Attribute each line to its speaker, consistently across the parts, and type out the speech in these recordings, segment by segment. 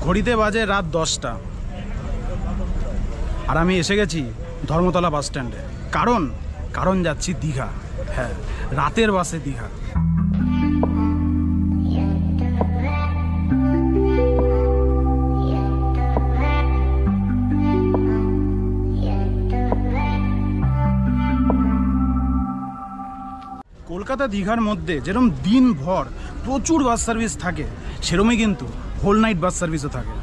Speaker 1: ঘড়িতে বাজে রাত 10টা আর আমি এসে গেছি ধর্মতলা বাস স্ট্যান্ডে। কারণ যাচ্ছি দীঘা। হ্যাঁ, রাতের বাসে দীঘা। কলকাতা দীঘার মধ্যে যেরকম দিনভর প্রচুর বাস সার্ভিস থাকে, সেরকমই কিন্তু হোল নাইট বাস সার্ভিসও থাকে।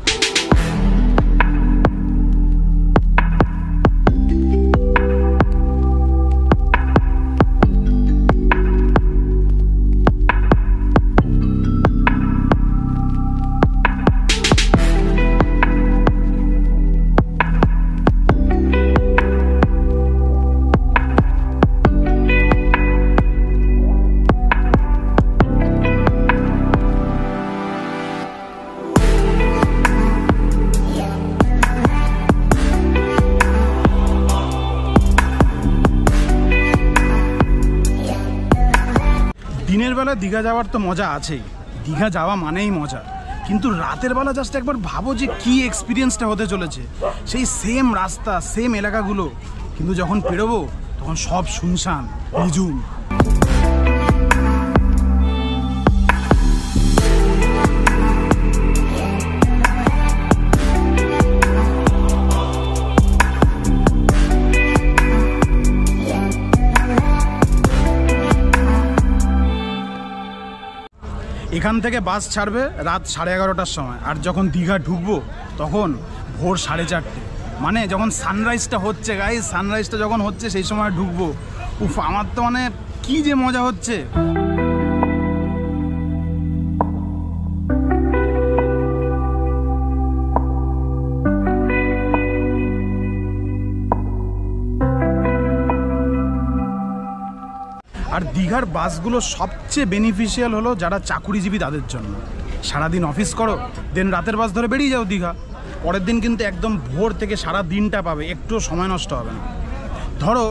Speaker 1: দিনের বেলা দীঘা যাওয়ার তো মজা আছেই, দীঘা যাওয়া মানেই মজা, কিন্তু রাতের বেলা জাস্ট একবার ভাবো যে কি এক্সপিরিয়েন্সটা হতে চলেছে। সেই সেম রাস্তা, সেম এলাকাগুলো, কিন্তু যখন পেরোবো তখন সব শুনশান, নিঝুম। এখান থেকে বাস ছাড়বে রাত 11:30টার সময়, আর যখন দীঘা ঢুকবো তখন ভোর 4:30। মানে যখন সানরাইজটা হচ্ছে, গাইস সানরাইজটা যখন হচ্ছে সেই সময় ঢুকবো। উফ, আমার তো মানে কি যে মজা হচ্ছে। আর দীঘার বাসগুলো সবচেয়ে বেনিফিশিয়াল হলো যারা চাকুরিজীবী তাদের জন্য। সারাদিন অফিস করো, দেন রাতের বাস ধরে বেরিয়ে যাও দীঘা। পরের দিন কিন্তু একদম ভোর থেকে সারা দিনটা পাবে, একটু সময় নষ্ট হবে না। ধরো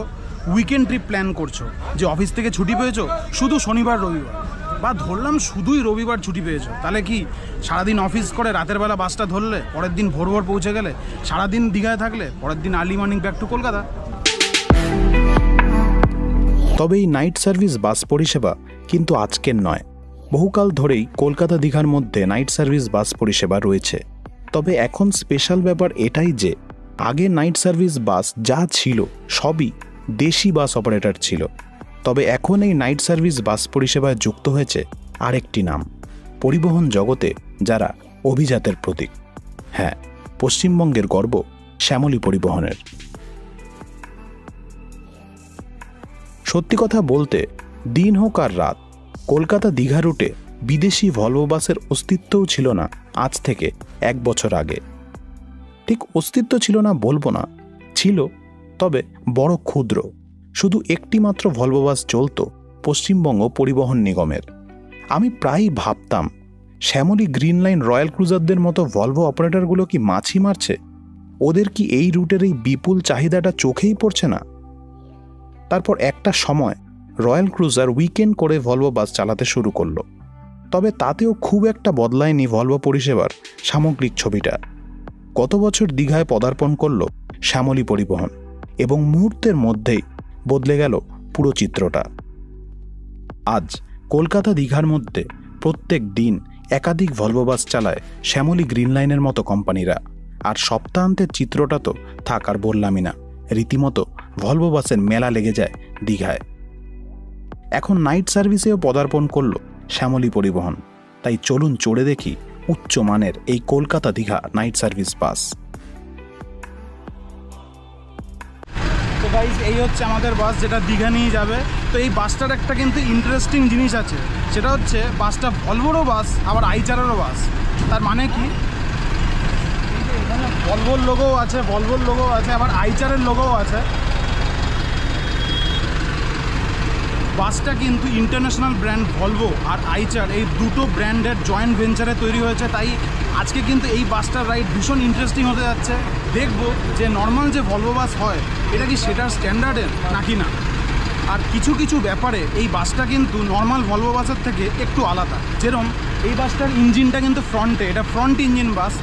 Speaker 1: উইকেন্ড ট্রিপ প্ল্যান করছো, যে অফিস থেকে ছুটি পেয়েছো শুধু শনিবার রবিবার, বা ধরলাম শুধুই রবিবার ছুটি পেয়েছো, তাহলে কি সারাদিন অফিস করে রাতের বেলা বাসটা ধরলে, পরের দিন ভোর ভোর পৌঁছে গেলে, সারাদিন দীঘায় থাকলে, পরের দিন early morning back to Kolkata.
Speaker 2: তবে এই নাইট সার্ভিস বাস পরিষেবা কিন্তু আজকের নয়, বহুকাল ধরেই কলকাতা দীঘার মধ্যে নাইট সার্ভিস বাস পরিষেবা রয়েছে। তবে এখন স্পেশাল ব্যাপার এটাই যে আগে নাইট সার্ভিস বাস যা ছিল সবই দেশি বাস অপারেটর ছিল, তবে এখন এই নাইট সার্ভিস বাস পরিষেবায় যুক্ত হয়েছে আরেকটি নাম, পরিবহন জগতে যারা অভিজাতের প্রতীক। হ্যাঁ, পশ্চিমবঙ্গের গর্ব শ্যামলী পরিবহনের। সত্যি কথা বলতে, দিন হোক আর রাত, কলকাতা দীঘা রুটে বিদেশি ভলভো বাসের অস্তিত্বও ছিল না আজ থেকে 1 বছর আগে। ঠিক অস্তিত্ব ছিল না বলবো না, ছিল, তবে বড় ক্ষুদ্র। শুধু একটি মাত্র ভলভো বাস চলত পশ্চিমবঙ্গ পরিবহন নিগমের। আমি প্রায়ই ভাবতাম, শ্যামলী গ্রিন লাইন রয়্যাল ক্রুজারদের মতো ভলভো অপারেটরগুলো কি মাছি মারছে? ওদের কি এই রুটের এই বিপুল চাহিদাটা চোখেই পড়ছে না? তারপর একটা সময় রয়্যাল ক্রুজার উইকেন্ড করে ভলভো বাস চালাতে শুরু করলো, তবে তাতেও খুব একটা বদলায়নি ভলভো পরিষেবার সামগ্রিক ছবিটা। গত বছর দীঘায় পদার্পণ করল শ্যামলী পরিবহন, এবং মুহূর্তের মধ্যেই বদলে গেল পুরো চিত্রটা। আজ কলকাতা দীঘার মধ্যে প্রত্যেক দিন একাধিক ভলভো বাস চালায় শ্যামলী গ্রিন লাইনের মতো কোম্পানিরা। আর সপ্তাহান্তের চিত্রটা তো থাক আর বললামই না, রীতিমতো ভলভো বাসের মেলা লেগে যায় দীঘায়। এখন নাইট সার্ভিসেও পদার্পণ করল শ্যামলী পরিবহন, তাই চলুন চড়ে দেখি উচ্চমানের এই কলকাতা দীঘা নাইট সার্ভিস বাস।
Speaker 1: তো গাইস, এই হচ্ছে আমাদের বাস যেটা দীঘা নিয়ে যাবে। তো এই বাসটার একটা কিন্তু ইন্টারেস্টিং জিনিস আছে, সেটা হচ্ছে বাসটা ভলভোরও বাস আবার আইচারেরও বাস। তার মানে কি, এখানে ভলভোর লোগোও আছে, আবার আইচারের লোগোও আছে। বাসটা কিন্তু ইন্টারন্যাশনাল ব্র্যান্ড ভলভো আর আইচার এই দুটো ব্র্যান্ডের জয়েন্ট ভেঞ্চারে তৈরি হয়েছে। তাই আজকে কিন্তু এই বাসটার রাইড ভীষণ ইন্টারেস্টিং হতে যাচ্ছে। দেখবো যে নর্মাল যে ভলভো বাস হয় এটা কি সেটার স্ট্যান্ডার্ডের নাকি না। আর কিছু কিছু ব্যাপারে এই বাসটা কিন্তু নর্মাল ভলভো বাসের থেকে একটু আলাদা। যেরকম এই বাসটার ইঞ্জিনটা কিন্তু ফ্রন্টে, এটা ফ্রন্ট ইঞ্জিন বাস,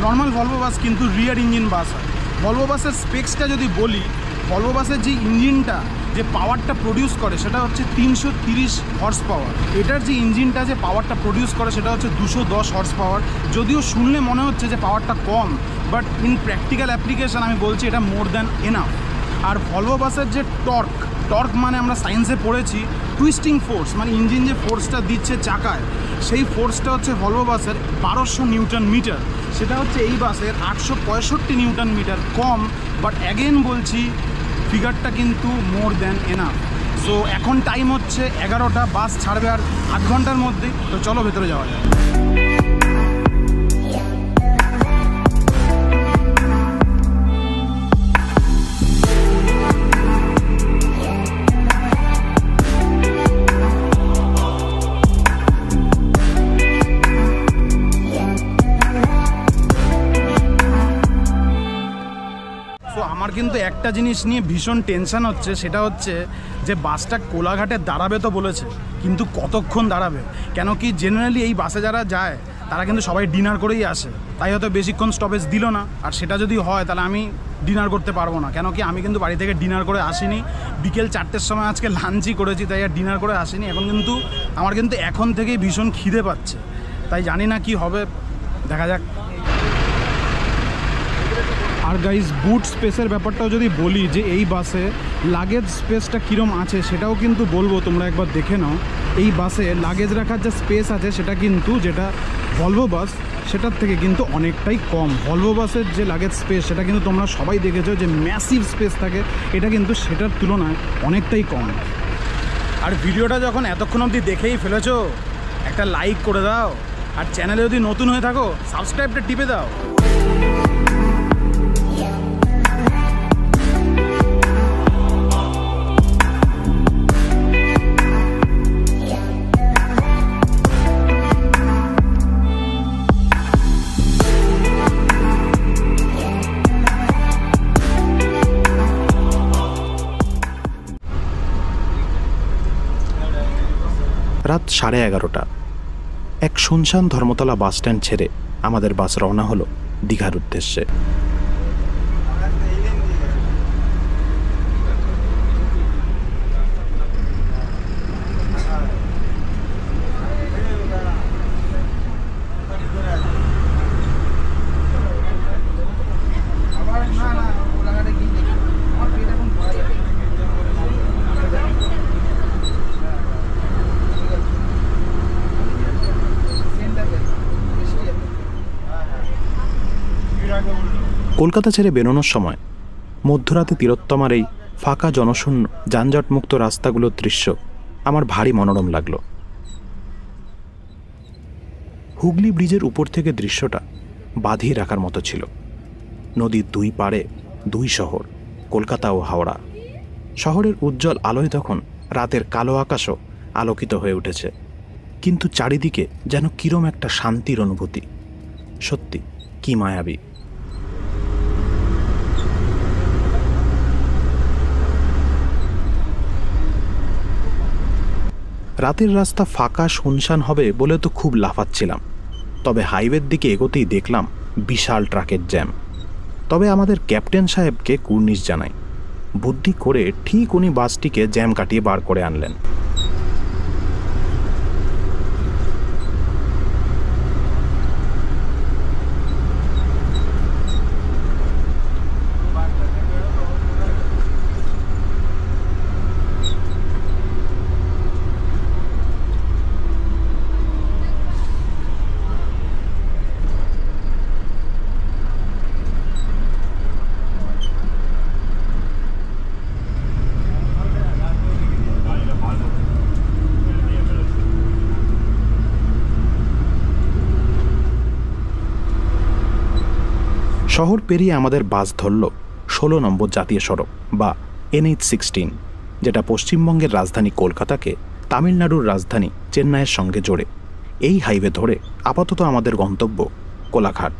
Speaker 1: নর্মাল ভলভো বাস কিন্তু রিয়ার ইঞ্জিন বাস হয়। ভলভো বাসের স্পেক্সটা যদি বলি, ভলভো বাসের যে ইঞ্জিনটা যে পাওয়ারটা প্রডিউস করে সেটা হচ্ছে 330 হর্স পাওয়ার। এটার যে ইঞ্জিনটা যে পাওয়ারটা প্রডিউস করে সেটা হচ্ছে 210 হর্স পাওয়ার। যদিও শুনলে মনে হচ্ছে যে পাওয়ারটা কম, বাট ইন প্র্যাকটিক্যাল অ্যাপ্লিকেশান আমি বলছি এটা মোর দ্যান এনাফ। আর ভলভো বাসের যে টর্ক মানে আমরা সায়েন্সে পড়েছি টুইস্টিং ফোর্স, মানে ইঞ্জিন যে ফোর্সটা দিচ্ছে চাকায়, সেই ফোর্সটা হচ্ছে ভলভো বাসের 1200 নিউটন মিটার। সেটা হচ্ছে এই বাসের 865 নিউটন মিটার কম, বাট অ্যাগেন বলছি ফিগারটা কিন্তু মোর দ্যান এনাফ। সো এখন টাইম হচ্ছে 11টা, বাস ছাড়বে আর আধ ঘন্টার মধ্যেই। তো চলো ভেতরে যাওয়া যায়। আমার কিন্তু একটা জিনিস নিয়ে ভীষণ টেনশন হচ্ছে, সেটা হচ্ছে যে বাসটা কোলাঘাটে দাঁড়াবে তো বলেছে, কিন্তু কতক্ষণ দাঁড়াবে? কেন কি জেনারেলি এই বাসে যারা যায় তারা কিন্তু সবাই ডিনার করেই আসে, তাই হয়তো বেশিক্ষণ স্টপেজ দিল না। আর সেটা যদি হয় তাহলে আমি ডিনার করতে পারবো না, কেন কি আমি কিন্তু বাড়ি থেকে ডিনার করে আসিনি, বিকেল 4টের সময় আজকে লাঞ্চই করেছি, তাই আর ডিনার করে আসিনি। আমার কিন্তু এখন থেকেই ভীষণ খিদে পাচ্ছে, তাই জানি না কি হবে, দেখা যাক। আর গাইজ বুট স্পেসের ব্যাপারটাও যদি বলি যে এই বাসে লাগেজ স্পেসটা কীরম আছে সেটাও কিন্তু বলবো, তোমরা একবার দেখে নাও। এই বাসে লাগেজ রাখার যে স্পেস আছে সেটা কিন্তু যেটা ভলভো বাস সেটার থেকে কিন্তু অনেকটাই কম। ভলভো বাসের যে লাগেজ স্পেস সেটা কিন্তু তোমরা সবাই দেখেছো যে ম্যাসিভ স্পেস থাকে, এটা কিন্তু সেটার তুলনায় অনেকটাই কম। আর ভিডিওটা যখন এতক্ষণ অবধি দেখেই ফেলেছো, একটা লাইক করে দাও, আর চ্যানেলে যদি নতুন হয়ে থাকো সাবস্ক্রাইবটা টিপে দাও।
Speaker 2: রাত 11:30। এক শুনশান ধর্মতলা বাস স্ট্যান্ড ছেড়ে আমাদের বাস রওনা হলো দীঘার উদ্দেশ্যে। কলকাতা ছেড়ে বেরোনোর সময় মধ্যরাতে তিলোত্তমার এই ফাঁকা জনশূন্য যানজটমুক্ত রাস্তাগুলোর দৃশ্য আমার ভারী মনোরম লাগলো। হুগলি ব্রিজের উপর থেকে দৃশ্যটা বাঁধিয়ে রাখার মতো ছিল। নদীর দুই পাড়ে দুই শহর, কলকাতা ও হাওড়া। শহরের উজ্জ্বল আলোয় তখন রাতের কালো আকাশও আলোকিত হয়ে উঠেছে, কিন্তু চারিদিকে যেন কিরম একটা শান্তির অনুভূতি। সত্যি কি মায়াবী। রাতের রাস্তা ফাঁকা শুনশান হবে বলে তো খুব লাফাচ্ছিলাম, তবে হাইওয়ের দিকে এগোতেই দেখলাম বিশাল ট্রাকের জ্যাম। তবে আমাদের ক্যাপ্টেন সাহেবকে কুর্নিশ জানাই, বুদ্ধি করে ঠিক উনি বাসটিকে জ্যাম কাটিয়ে বার করে আনলেন। শহর পেরিয়ে আমাদের বাস ধরল 16 নম্বর জাতীয় সড়ক বা NH-16, যেটা পশ্চিমবঙ্গের রাজধানী কলকাতাকে তামিলনাড়ুর রাজধানী চেন্নাইয়ের সঙ্গে জোড়ে। এই হাইওয়ে ধরে আপাতত আমাদের গন্তব্য কোলাঘাট।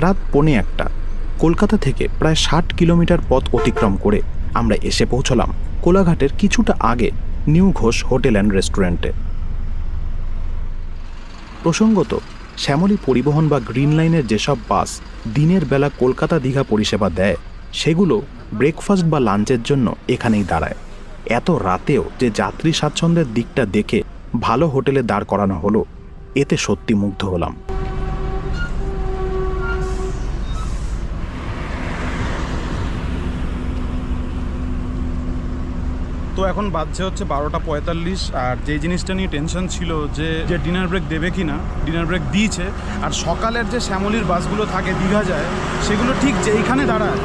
Speaker 2: রাত 1:45 কলকাতা থেকে প্রায় 60 কিলোমিটার পথ অতিক্রম করে আমরা এসে পৌঁছলাম কোলাঘাটের কিছুটা আগে নিউ ঘোষ হোটেল অ্যান্ড রেস্টুরেন্টে। প্রসঙ্গত, শ্যামলী পরিবহন বা গ্রিন লাইনের যেসব বাস দিনের বেলা কলকাতা দীঘা পরিষেবা দেয়, সেগুলো ব্রেকফাস্ট বা লাঞ্চের জন্য এখানেই দাঁড়ায়। এত রাতেও যে যাত্রী স্বাচ্ছন্দ্যের দিকটা দেখে ভালো হোটেলে দাঁড় করানো হলো, এতে সত্যি মুগ্ধ হলাম।
Speaker 1: তো এখন বাজছে হচ্ছে 12:45, আর যে জিনিসটা নিয়ে টেনশন ছিল যে ডিনার ব্রেক দেবে কি না, ডিনার ব্রেক দিয়েছে। আর সকালের যে শ্যামলীর বাসগুলো থাকে দীঘা যায়, সেগুলো ঠিক যেইখানে দাঁড়ায়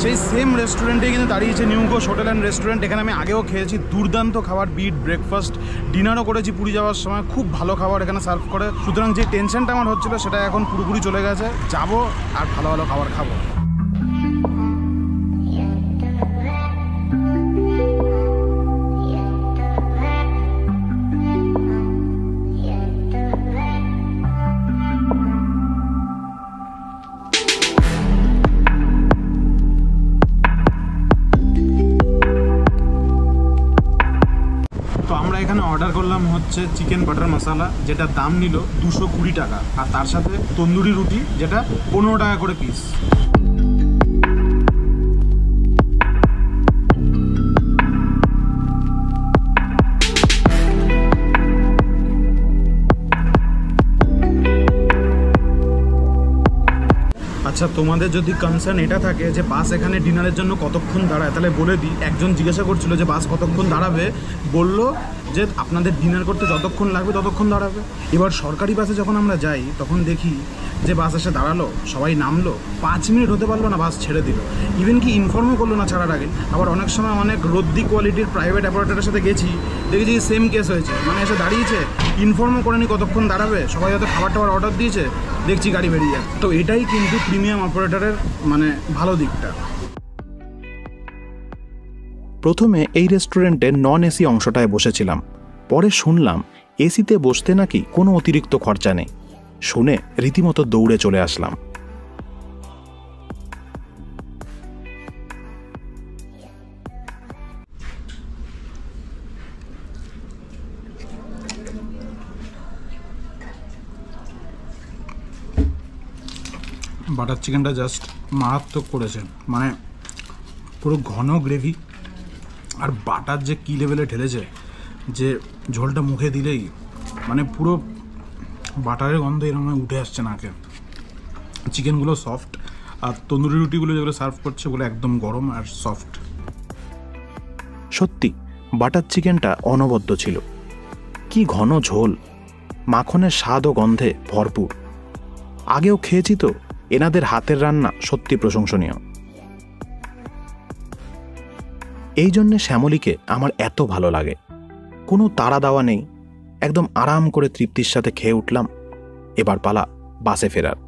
Speaker 1: সেই সেম রেস্টুরেন্টে কিন্তু দাঁড়িয়েছে new Ghosh hotel and restaurant. এখানে আমি আগেও খেয়েছি, দুর্দান্ত খাবার, বিট ব্রেকফাস্ট, ডিনারও করেছি পুরী যাওয়ার সময়, খুব ভালো খাবার এখানে সার্ভ করে। সুতরাং যে টেনশনটা আমার হচ্ছিলো সেটা এখন পুরোপুরি চলে গেছে, যাবো আর ভালো ভালো খাবার খাবো। এখানে অর্ডার করলাম হচ্ছে চিকেন বাটার মশলা, যেটা দাম নিল 220 টাকা, আর তার সাথে তন্দুরি রুটি, যেটা 15 টাকা করে পিস। আচ্ছা, তোমাদের যদি কনসার্ন এটা থাকে যে বাস এখানে ডিনারের জন্য কতক্ষণ দাঁড়ায়, তাহলে বলে দিই। একজন জিজ্ঞাসা করছিল যে বাস কতক্ষণ দাঁড়াবে, বললো যে আপনাদের ডিনার করতে যতক্ষণ লাগবে ততক্ষণ দাঁড়াবে। এবার সরকারি বাসে যখন আমরা যাই তখন দেখি যে বাস এসে দাঁড়ালো, সবাই নামলো, 5 মিনিট হতে পারলো না, বাস ছেড়ে দিল। ইভেন কি ইনফর্মও করলো না ছাড়ার আগে। আবার অনেক সময় অনেক রদ্দি কোয়ালিটির প্রাইভেট অপারেটরের সাথে গেছি, দেখেছি সেম কেস হয়েছে, মানে এসে দাঁড়িয়েছে, ইনফর্মও করেনি কতক্ষণ দাঁড়াবে, সবাই হয়তো খাবার টাবার অর্ডার দিয়েছে, দেখছি গাড়ি বেরিয়ে যায়। তো এটাই কিন্তু প্রিমিয়াম অপারেটরের মানে ভালো দিকটা।
Speaker 2: প্রথমে এই রেস্টুরেন্টের নন এসি অংশটায় বসেছিলাম, পরে শুনলাম এসিতে বসতে নাকি কোনো অতিরিক্ত খরচা নেই। শুনে রীতিমতো দৌড়ে চলে আসলাম।
Speaker 1: বাটার চিকেনটা জাস্ট মারাত্মক করেছে, মানে পুরো ঘন গ্রেভি, আর বাটার যে কী লেভেলে ঢেলেছে, যে ঝোলটা মুখে দিলেই মানে পুরো বাটারের গন্ধ এরকম উঠে আসছে নাকে। চিকেনগুলো সফট, আর তন্দুরি রুটিগুলো যেগুলো সার্ভ করছে ওগুলো একদম গরম আর সফট।
Speaker 2: সত্যি বাটার চিকেনটা অনবদ্য ছিল। কি ঘন ঝোল, মাখনের স্বাদ ও গন্ধে ভরপুর। আগেও খেয়েছি তো, এনাদের হাতের রান্না সত্যি প্রশংসনীয়। এই জন্যে শ্যামলীকে আমার এত ভালো লাগে। কোনো তাড়া দেওয়া নেই, একদম আরাম করে তৃপ্তির সাথে খেয়ে উঠলাম। এবার পালা বাসে ফেরার।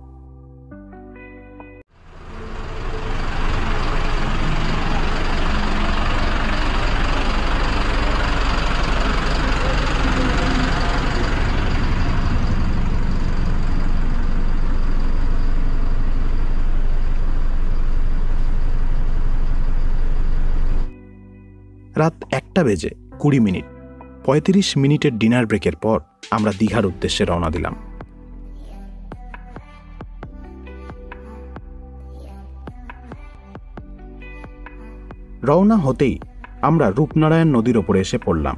Speaker 2: রাত 1:20, 35 মিনিটের ডিনার ব্রেকের পর আমরা দীঘার উদ্দেশ্যে রওনা দিলাম। রওনা হতেই আমরা রূপনারায়ণ নদীর ওপরে এসে পড়লাম।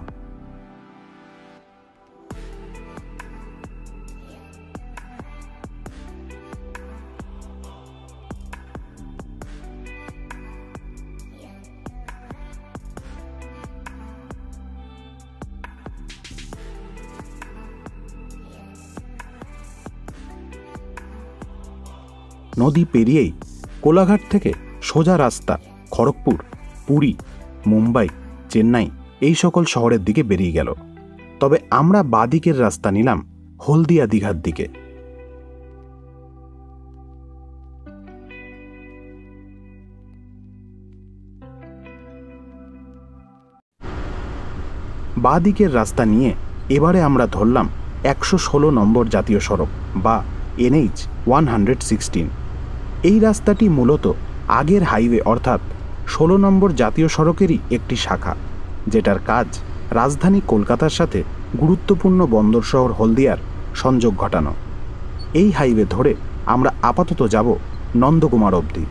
Speaker 2: নদী পেরিয়েই কোলাঘাট থেকে সোজা রাস্তা খড়গপুর, পুরী, মুম্বাই, চেন্নাই এই সকল শহরের দিকে বেরিয়ে গেল। তবে আমরা বাদিকের রাস্তা নিলাম হলদিয়া দীঘার দিকে। বাদিকের রাস্তা নিয়ে এবারে আমরা ধরলাম 116 নম্বর জাতীয় সড়ক বা NH 116। এই রাস্তাটি মূলত আগের হাইওয়ে অর্থাৎ 16 নম্বর জাতীয় সড়কেরই একটি শাখা, যেটার কাজ রাজধানী কলকাতার সাথে গুরুত্বপূর্ণ বন্দর শহর হলদিয়ার সংযোগ ঘটানো। এই হাইওয়ে ধরে আমরা আপাতত যাব নন্দকুমার অবধি।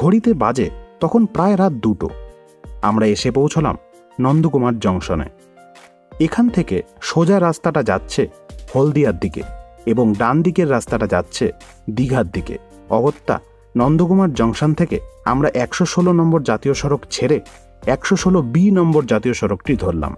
Speaker 2: ঘড়িতে বাজে তখন প্রায় রাত 2টো। আমরা এসে পৌঁছলাম নন্দকুমার জংশনে। এখান থেকে সোজা রাস্তাটা যাচ্ছে হলদিয়ার দিকে এবং ডান দিকের রাস্তাটা যাচ্ছে দীঘার দিকে। অগত্যা নন্দকুমার জংশন থেকে আমরা 116 নম্বর জাতীয় সড়ক ছেড়ে 116B নম্বর জাতীয় সড়কটি ধরলাম।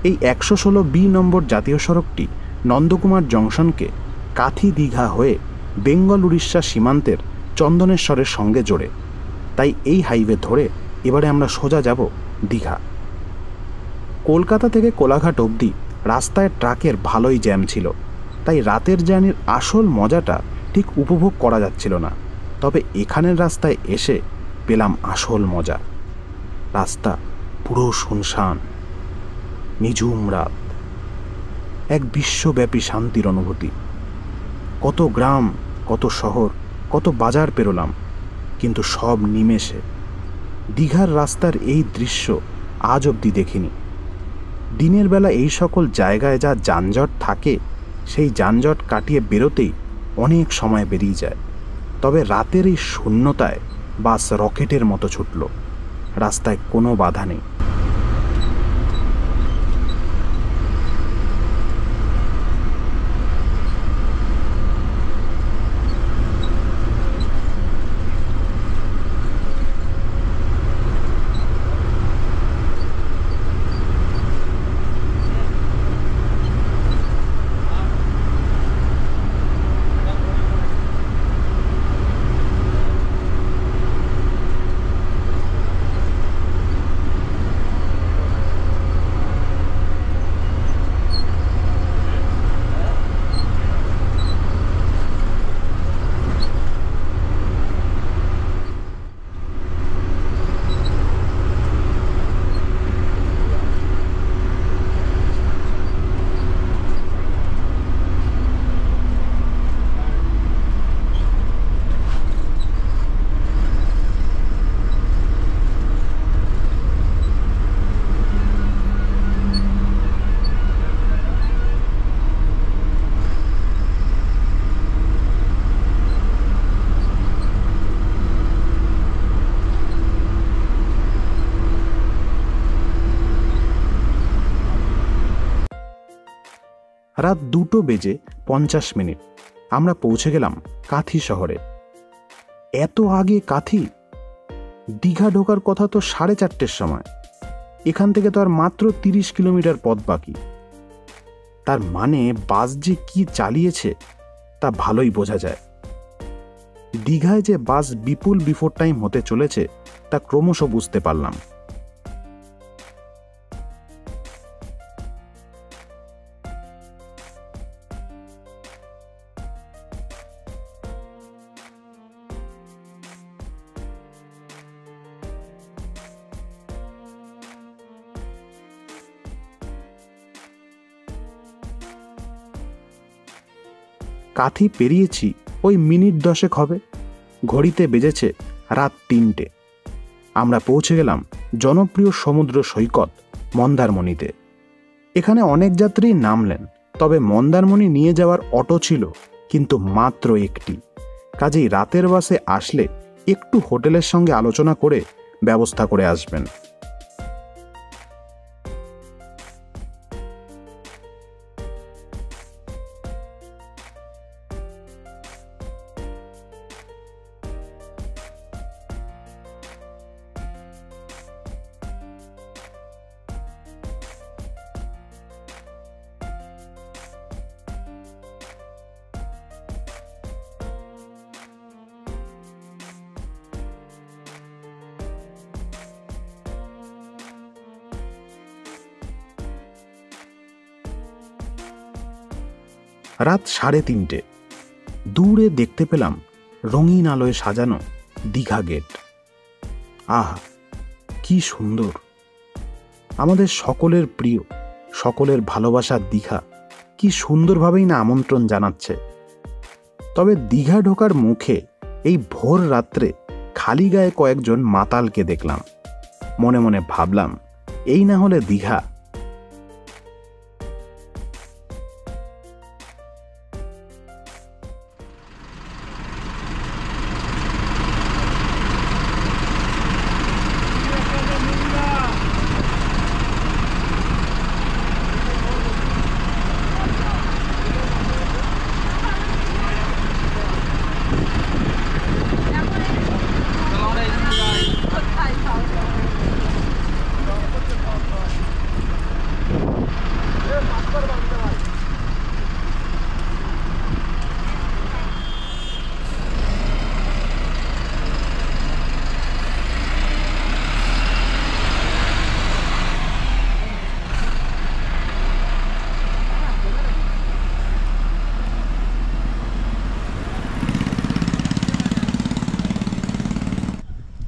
Speaker 2: এই 116B নম্বর জাতীয় সড়কটি নন্দকুমার জংশনকে কাথি দীঘা হয়ে বেঙ্গল উড়িষ্যা সীমান্তের চন্দনেশ্বরের সঙ্গে জোড়ে। তাই এই হাইওয়ে ধরে এবারে আমরা সোজা যাব দীঘা। কলকাতা থেকে কোলাঘাট অবধি রাস্তায় ট্রাকের ভালোই জ্যাম ছিল, তাই রাতের জার্নির আসল মজাটা ঠিক উপভোগ করা যাচ্ছিল না। তবে এখানের রাস্তায় এসে পেলাম আসল মজা। রাস্তা পুরো শুনশান, নিঝুম রাত, এক বিশ্বব্যাপী শান্তির অনুভূতি। কত গ্রাম, কত শহর, কত বাজার পেরোলাম, কিন্তু সব নিমেষে। দীঘার রাস্তার এই দৃশ্য আজ অবধি দেখিনি। দিনের বেলা এই সকল জায়গায় যা যানজট থাকে, সেই যানজট কাটিয়ে বেরোতেই অনেক সময় বেরিয়ে যায়। তবে রাতের এই শূন্যতায় বাস রকেটের মতো ছুটল। রাস্তায় কোনো বাধা নেই। রাত 2:50 আমরা পৌঁছে গেলাম কাথি শহরে। এত আগে কাথি? দীঘা ঢোকার কথা তো 4:30টার সময়। এখান থেকে তো আর মাত্র 30 কিলোমিটার পথ বাকি। তার মানে বাস যে কি চালিয়েছে তা ভালোই বোঝা যায়। দীঘায় যে বাস বিপুল বিফোর টাইম হতে চলেছে তা ক্রমশ বুঝতে পারলাম। কাথি পেরিয়েছি ওই মিনিট 10 হবে। ঘড়িতে বেজেছে রাত 3টে। আমরা পৌঁছে গেলাম জনপ্রিয় সমুদ্র সৈকত মন্দারমণিতে। এখানে অনেক যাত্রী নামলেন, তবে মন্দারমণি নিয়ে যাওয়ার অটো ছিল কিন্তু মাত্র একটি। কাজেই রাতের বাসে আসলে একটু হোটেলের সঙ্গে আলোচনা করে ব্যবস্থা করে আসবেন। রাত 3:30। দূরে দেখতে পেলাম রঙিন আলোয় সাজানো দীঘা গেট। আহা, কি সুন্দর! আমাদের সকলের প্রিয়, সকলের ভালোবাসার দীঘা কি সুন্দরভাবেই না আমন্ত্রণ জানাচ্ছে। তবে দীঘা ঢোকার মুখে এই ভোর রাত্রে খালি গায়ে কয়েকজন মাতালকে দেখলাম। মনে মনে ভাবলাম, এই না হলে দীঘা।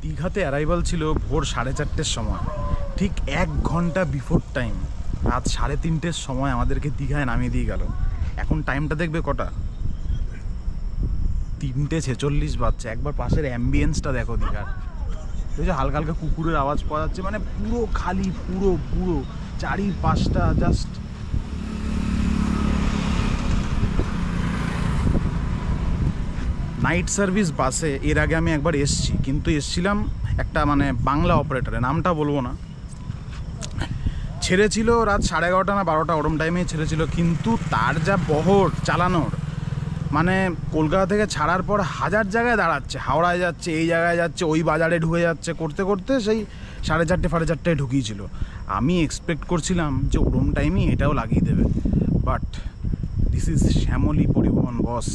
Speaker 1: দীঘাতে অ্যারাইভাল ছিল ভোর 4:30-র সময়, ঠিক 1 ঘন্টা বিফোর টাইম। রাত 3:30-র সময় আমাদেরকে দীঘায় নামিয়ে দিয়ে গেল। এখন টাইমটা দেখবে কটা, 3:46 বাজছে। একবার পাশের অ্যাম্বিয়েন্সটা দেখো দীঘার। দেখছো হালকা হালকা কুকুরের আওয়াজ পাওয়া যাচ্ছে, মানে পুরো খালি, পুরো পুরো চারিপাশটা জাস্ট। নাইট সার্ভিস বাসে এর আগে আমি একবার এসছি, কিন্তু এসছিলাম একটা মানে বাংলা অপারেটরে, নামটা বলবো না। ছেড়েছিল রাত 11:30 না 12টা ওরম টাইমে ছেড়েছিল, কিন্তু তার যা বহর চালানোর, মানে কলকাতা থেকে ছাড়ার পর 1000 জায়গায় দাঁড়াচ্ছে, হাওড়ায় যাচ্ছে, এই জায়গায় যাচ্ছে, ওই বাজারে ঢুকে যাচ্ছে, করতে করতে সেই 4:30 ঢুকিয়েছিল। আমি এক্সপেক্ট করছিলাম যে ওরম টাইমই এটাও লাগিয়ে দেবে, but this is Shyamoli Paribahan bus,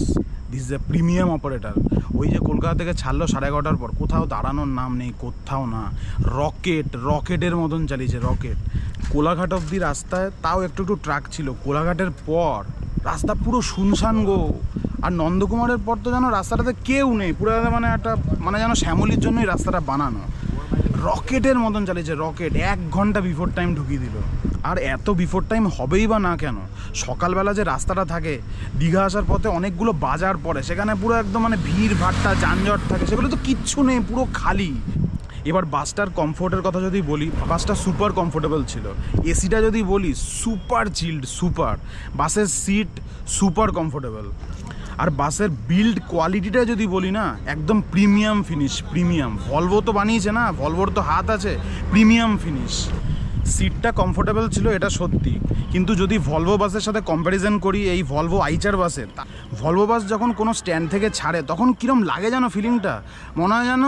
Speaker 1: this is a premium operator. ওই যে কলকাতা থেকে ছাড়লো 11:30 পর, কোথাও দাঁড়ানোর নাম নেই, কোথাও না। রকেটের মতন চালিয়েছে, রকেট। কোলাঘাট অবধি রাস্তায় তাও একটু একটু ট্রাক ছিল, কোলাঘাটের পর রাস্তা পুরো শুনশান গো। আর নন্দকুমারের পর তো যেন রাস্তাটাতে কেউ নেই, পুরো মানে একটা মানে যেন শ্যামলির জন্যই রাস্তাটা বানানো। রকেটের মতন চালিয়েছে, রকেট। 1 ঘন্টা বিফোর টাইম ঢুকিয়ে দিল। আর এত বিফোর টাইম হবেই বা না কেন? সকালবেলা যে রাস্তাটা থাকে দীঘা আসার পথে, অনেকগুলো বাজার পড়ে, সেখানে পুরো একদম মানে ভিড় ভাট্টা যানজট থাকে, সেগুলো তো কিচ্ছু নেই, পুরো খালি। এবার বাসটার কমফোর্টের কথা যদি বলি, বাসটা সুপার কমফোর্টেবল ছিল। এসিটা যদি বলি, সুপার চিল্ড, সুপার। বাসের সিট সুপার কমফোর্টেবল। আর বাসের বিল্ড কোয়ালিটিটা যদি বলি না, একদম প্রিমিয়াম ফিনিশ, প্রিমিয়াম। ভলভো তো বানিয়েছে না, ভলভোর তো হাত আছে, প্রিমিয়াম ফিনিশ। সিটটা কমফোর্টেবল ছিল, এটা সত্যি, কিন্তু যদি ভলভো বাসের সাথে কম্প্যারিজন করি, এই ভলভো আইচার বাসের, ভলভো বাস যখন কোনো স্ট্যান্ড থেকে ছাড়ে তখন কীরম লাগে যেন ফিলিংটা, মনে হয় যেন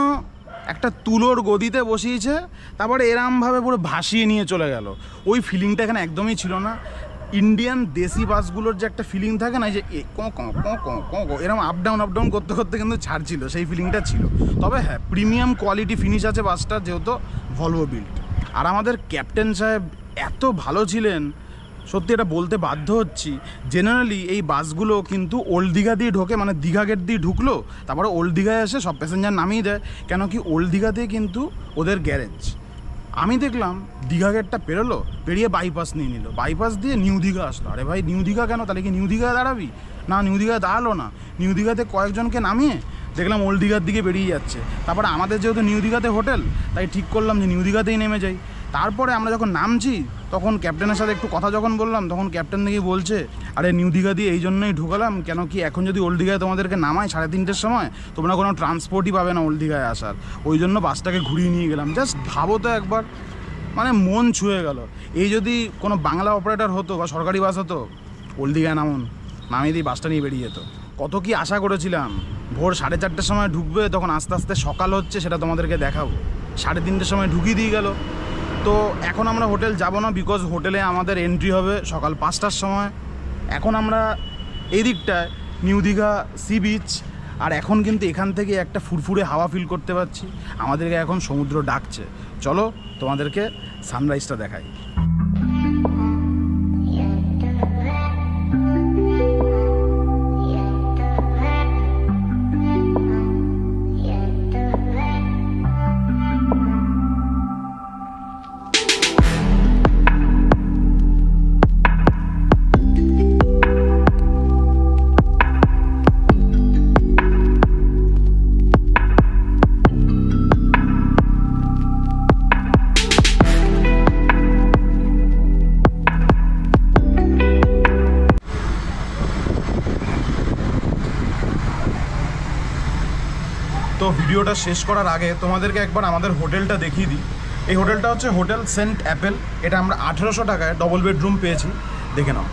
Speaker 1: একটা তুলোর গদিতে বসিয়েছে, তারপরে এরমভাবে পুরো ভাসিয়ে নিয়ে চলে গেল। ওই ফিলিংটা এখানে একদমই ছিল না। ইন্ডিয়ান দেশি বাসগুলোর যে একটা ফিলিং থাকে না, যে এরকম আপ ডাউন করতে করতে কিন্তু ছাড়ছিল, সেই ফিলিংটা ছিল। তবে হ্যাঁ, প্রিমিয়াম কোয়ালিটি ফিনিশ আছে বাসটা, যেহেতু ভলভো বিল্ড। আর আমাদের ক্যাপ্টেন সাহেব এত ভালো ছিলেন, সত্যি এটা বলতে বাধ্য হচ্ছি। জেনারেলি এই বাসগুলো কিন্তু ওল্ড দীঘা দিয়ে ঢোকে, মানে দীঘা গেট দিয়ে ঢুকলো, তারপরে ওল্ড দীঘায় এসে সব প্যাসেঞ্জার নামিয়ে দেয়। কেন কি ওল্ড দীঘাতে কিন্তু ওদের গ্যারেজ। আমি দেখলাম দীঘা গেটটা পেরোলো, পেরিয়ে বাইপাস নিয়ে নিল, বাইপাস দিয়ে নিউ দীঘা আসলো। আরে ভাই, নিউ দীঘা কেন? তাহলে কি নিউ দীঘায় দাঁড়াবি? না, নিউ দীঘায় দাঁড়ালো না। নিউ দীঘাতে কয়েকজনকে নামিয়ে দেখলাম ওল্ড দীঘার দিকে বেরিয়ে যাচ্ছে। তারপরে আমাদের যেহেতু নিউ দীঘাতে হোটেল, তাই ঠিক করলাম যে নিউ দীঘাতেই নেমে যাই। তারপরে আমরা যখন নামছি, তখন ক্যাপ্টেনের সাথে একটু কথা যখন বললাম, তখন ক্যাপ্টেন দেখি বলছে, আরে নিউ দীঘা দিয়ে এই জন্যই ঢোকালাম, কেন কি এখন যদি ওল্ড দীঘায় তোমাদেরকে নামায় 3:30-র সময়, তোমরা কোনো ট্রান্সপোর্টই পাবে না ওল্ড দীঘায় আসার, ওই জন্য বাসটাকে ঘুরিয়ে নিয়ে গেলাম। জাস্ট ভাবো তো একবার, মানে মন ছুঁয়ে গেল। এই যদি কোনো বাংলা অপারেটর হতো বা সরকারি বাস হতো, ওল্ড দীঘায় নামিয়ে দিয়ে বাসটা নিয়ে বেরিয়ে যেত। কত কি আশা করেছিলাম, ভোর 4:30-র সময় ঢুকবে, তখন আস্তে আস্তে সকাল হচ্ছে সেটা তোমাদেরকে দেখাবো। 3:30-র সময় ঢুকিয়ে দিয়ে গেল। তো এখন আমরা হোটেল যাব না, বিকজ হোটেলে আমাদের এন্ট্রি হবে সকাল 5টার সময়। এখন আমরা এই দিকটায় নিউ দীঘা সি বিচ, আর এখন কিন্তু এখান থেকে একটা ফুরফুরে হাওয়া ফিল করতে পারছি। আমাদেরকে এখন সমুদ্র ডাকছে। চলো তোমাদেরকে সানরাইজটা দেখাই। তো ভিডিওটা শেষ করার আগে তোমাদেরকে একবার আমাদের হোটেলটা দেখিয়ে দিই। এই হোটেলটা হচ্ছে হোটেল সেন্ট অ্যাপেল। এটা আমরা 1800 টাকায় ডবল বেডরুম পেয়েছি, দেখে নাও।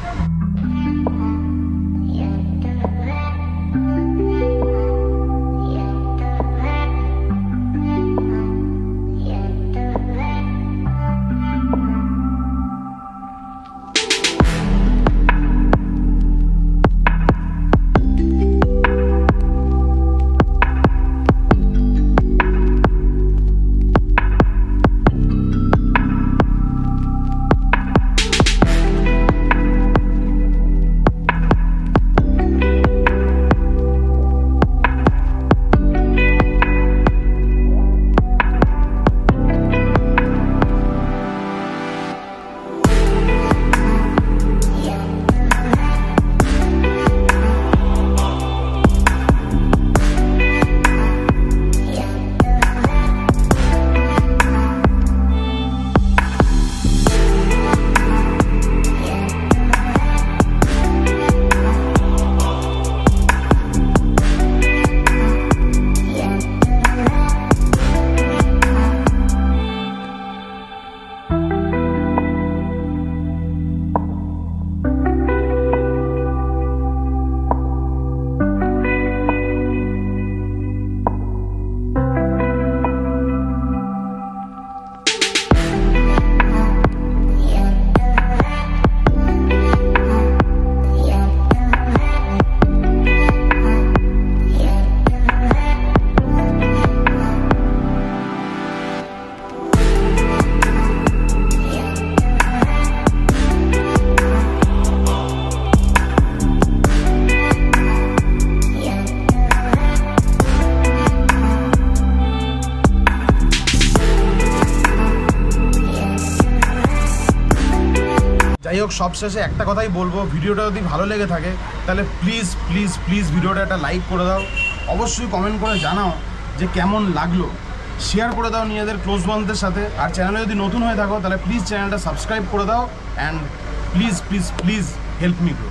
Speaker 1: যাই হোক, সবশেষে একটা কথাই বলবো, ভিডিওটা যদি ভালো লেগে থাকে তাহলে প্লিজ প্লিজ প্লিজ ভিডিওটা একটা লাইক করে দাও। অবশ্যই কমেন্ট করে জানাও যে কেমন লাগলো। শেয়ার করে দাও নিজেদের ক্লোজ বন্ধুদের সাথে। আর চ্যানেলে যদি নতুন হয়ে থাকো তাহলে প্লিজ চ্যানেলটা সাবস্ক্রাইব করে দাও। And please please please help me grow.